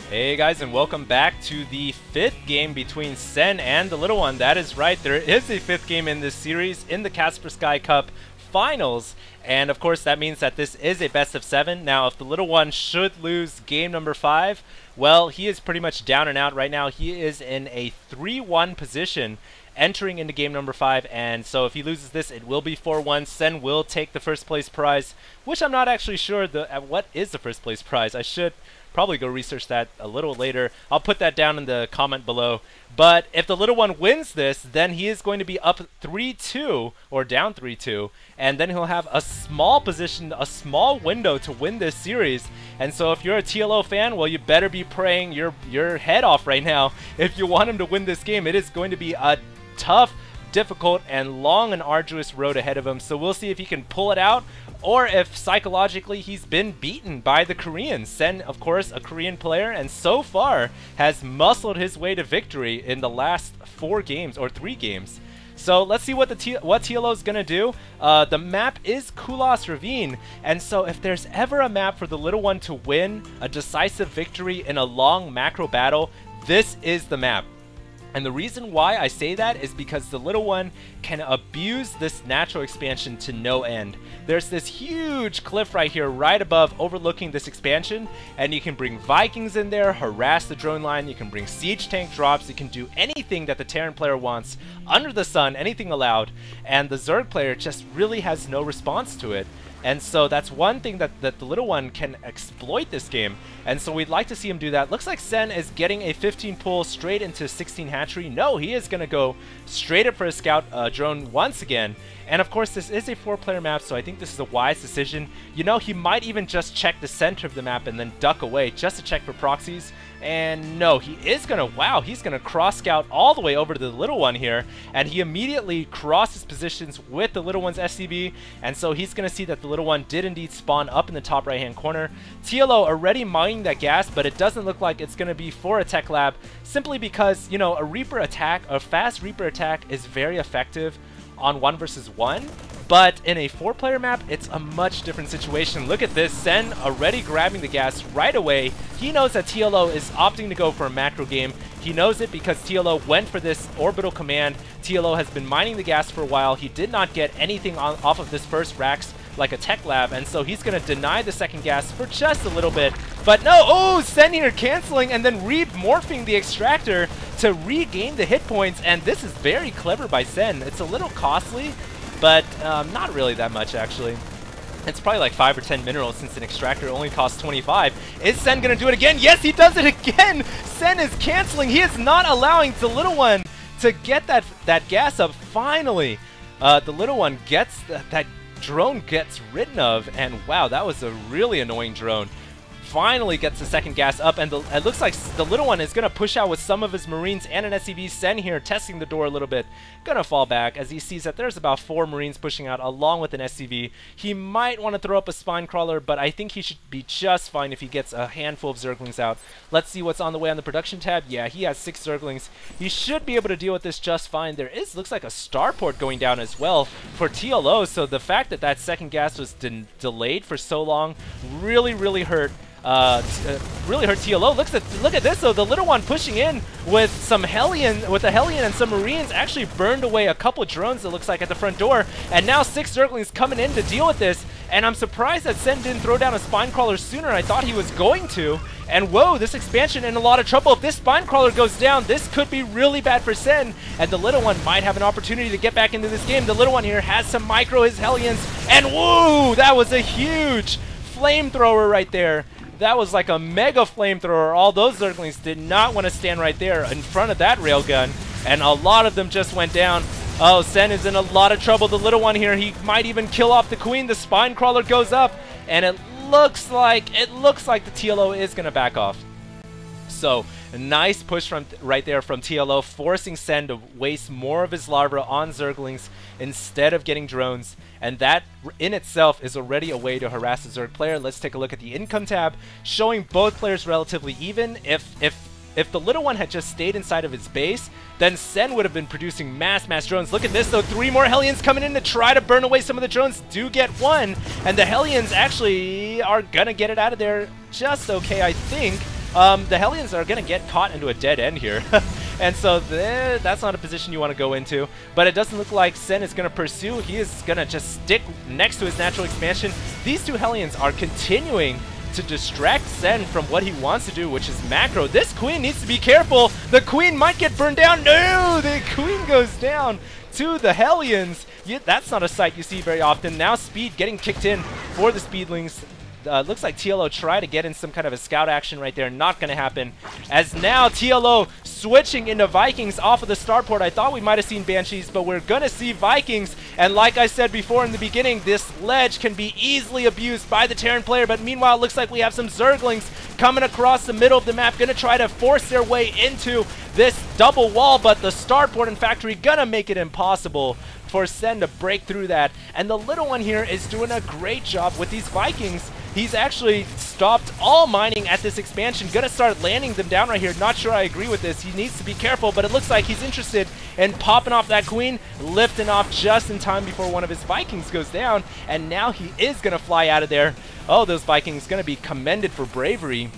Hey guys, and welcome back to the 5th game between Sen and TheLittleOne. That is right, there is a 5th game in this series in the Casper Sky Cup Finals. And of course that means that this is a best of 7. Now if TheLittleOne should lose game number 5, well, he is pretty much down and out right now. He is in a 3-1 position entering into game number 5, and so if he loses this, it will be 4-1. Sen will take the first place prize, which I'm not actually sure what is the first place prize. I should probably go research that a little later. I'll put that down in the comment below. But if TheLittleOne wins this, then he is going to be up 3-2 or down 3-2, and then he'll have a small position, a small window to win this series. And so if you're a TLO fan, well, you better be praying your head off right now if you want him to win this game. It is going to be a tough, difficult, and long and arduous road ahead of him. So we'll see if he can pull it out, or if psychologically he's been beaten by the Koreans. Sen, of course, a Korean player, and so far has muscled his way to victory in the last 4 games, or 3 games. So let's see what TLO is going to do. The map is Kulas Ravine, and so if there's ever a map for TheLittleOne to win a decisive victory in a long macro battle, this is the map. And the reason why I say that is because TheLittleOne can abuse this natural expansion to no end. There's this huge cliff right here, right above, overlooking this expansion, and you can bring Vikings in there, harass the drone line, you can bring siege tank drops, you can do anything that the Terran player wants under the sun, anything allowed, and the Zerg player just really has no response to it. And so that's one thing that TheLittleOne can exploit this game, and so we'd like to see him do that. Looks like Sen is getting a 15 pull straight into 16 hatchery. No, he is going to go straight up for a scout drone once again. And of course this is a 4-player map, so I think this is a wise decision. You know, he might even just check the center of the map and then duck away just to check for proxies. And no, he is going to, wow, he's going to cross scout all the way over to TheLittleOne here, and he immediately crosses positions with TheLittleOne's SCB, and so he's going to see that TheLittleOne did indeed spawn up in the top right hand corner. TLO already mining that gas, but it doesn't look like it's going to be for a tech lab, simply because, you know, a Reaper attack, a fast Reaper attack is very effective on 1 versus 1, but in a 4-player map, it's a much different situation. Look at this, Sen already grabbing the gas right away. He knows that TLO is opting to go for a macro game. He knows it because TLO went for this orbital command. TLO has been mining the gas for a while. He did not get anything off of this first Rax like a tech lab, and so he's going to deny the second gas for just a little bit. But no, oh, Sen here canceling and then re-morphing the extractor to regain the hit points, and this is very clever by Sen. It's a little costly, but not really that much actually. It's probably like 5 or 10 minerals since an extractor only costs 25. Is Sen going to do it again? Yes, he does it again! Sen is canceling. He is not allowing TheLittleOne to get that gas up. Finally, TheLittleOne gets that drone gets ridden of, and wow, that was a really annoying drone. Finally gets the second gas up, and it looks like TheLittleOne is going to push out with some of his Marines and an SCV. Sen here testing the door a little bit, gonna fall back as he sees that there's about 4 Marines pushing out along with an SCV. He might want to throw up a spine crawler, but I think he should be just fine if he gets a handful of Zerglings out. Let's see what's on the way on the production tab. Yeah, he has 6 Zerglings. He should be able to deal with this just fine. There looks like a starport going down as well for TLO, so the fact that that second gas was delayed for so long really hurt. Really hurt TLO. Look at this though. TheLittleOne pushing in with some Hellion, with a Hellion and some Marines, actually burned away a couple of drones, it looks like, at the front door, and now 6 Zerglings coming in to deal with this. And I'm surprised that Sen didn't throw down a spine crawler sooner. I thought he was going to. And whoa, this expansion in a lot of trouble. If this spine crawler goes down, this could be really bad for Sen, and TheLittleOne might have an opportunity to get back into this game. TheLittleOne here has some micro, his Hellions, and whoa, that was a huge flamethrower right there. That was like a mega flamethrower. All those Zerglings did not want to stand right there in front of that railgun, and a lot of them just went down. Oh, Sen is in a lot of trouble. TheLittleOne here, he might even kill off the queen. The spine crawler goes up, and it looks like the TLO is going to back off. So, a nice push from right there from TLO, forcing Sen to waste more of his larva on Zerglings instead of getting drones, and that in itself is already a way to harass a Zerg player. Let's take a look at the income tab, showing both players relatively even. If TheLittleOne had just stayed inside of his base, then Sen would have been producing mass drones. Look at this though, 3 more Hellions coming in to try to burn away some of the drones. Do get 1, and the Hellions actually are gonna get it out of there just okay, I think. the Hellions are going to get caught into a dead end here. And so that's not a position you want to go into. But it doesn't look like Sen is going to pursue. He is going to just stick next to his natural expansion. These two Hellions are continuing to distract Sen from what he wants to do, which is macro. This Queen needs to be careful. The Queen might get burned down. No, the Queen goes down to the Hellions. Yeah, that's not a sight you see very often. Now Speed getting kicked in for the Speedlings. Looks like TLO try to get in some kind of a scout action right there. Not going to happen. As now TLO switching into Vikings off of the starport. I thought we might have seen Banshees, but we're going to see Vikings. And like I said before in the beginning, this ledge can be easily abused by the Terran player. But meanwhile, it looks like we have some Zerglings coming across the middle of the map, going to try to force their way into this double wall. But the starport and factory going to make it impossible for Sen to break through that. And the little one here is doing a great job with these Vikings. He's actually stopped all mining at this expansion. Gonna start landing them down right here. Not sure I agree with this. He needs to be careful, but it looks like he's interested in popping off that Queen, lifting off just in time before one of his Vikings goes down. And now he is gonna fly out of there. Oh, those Vikings gonna be commended for bravery,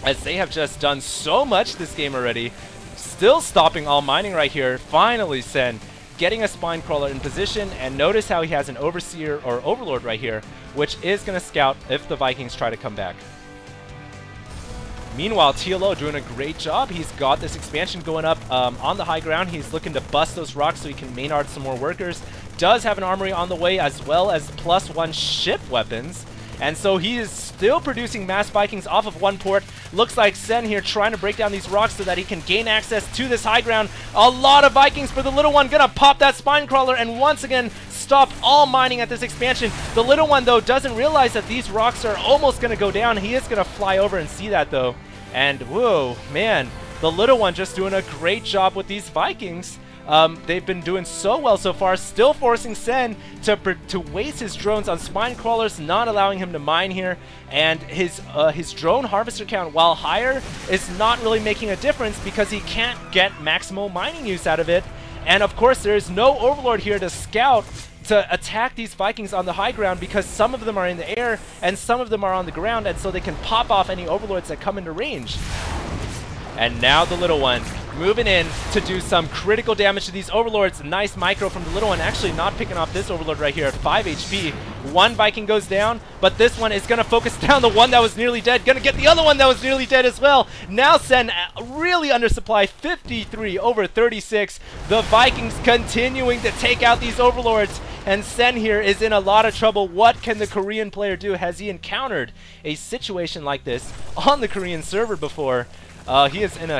as they have just done so much this game already. Still stopping all mining right here. Finally, Sen getting a spine crawler in position, and notice how he has an overseer or overlord right here, which is going to scout if the Vikings try to come back. Meanwhile, TLO doing a great job. He's got this expansion going up on the high ground. He's looking to bust those rocks so he can main art some more workers. Does have an armory on the way, as well as +1 ship weapons. And so he is still producing mass Vikings off of one port. Looks like Sen here trying to break down these rocks so that he can gain access to this high ground. A lot of Vikings for the little one. Gonna pop that spine crawler and once again stop all mining at this expansion. The little one, though, doesn't realize that these rocks are almost gonna go down. He is gonna fly over and see that, though. And whoa, man, the little one just doing a great job with these Vikings. They've been doing so well so far, still forcing Sen to waste his drones on spine crawlers, not allowing him to mine here. And his drone harvester count, while higher, is not really making a difference because he can't get maximal mining use out of it. And of course, there is no overlord here to scout to attack these Vikings on the high ground, because some of them are in the air and some of them are on the ground, and so they can pop off any overlords that come into range. And now the little one moving in to do some critical damage to these overlords. Nice micro from the little one, actually not picking off this overlord right here at 5 HP. One Viking goes down, but this one is going to focus down the one that was nearly dead. Going to get the other one that was nearly dead as well. Now Sen really undersupply, 53 over 36. The Vikings continuing to take out these overlords. And Sen here is in a lot of trouble. What can the Korean player do? Has he encountered a situation like this on the Korean server before? He is in a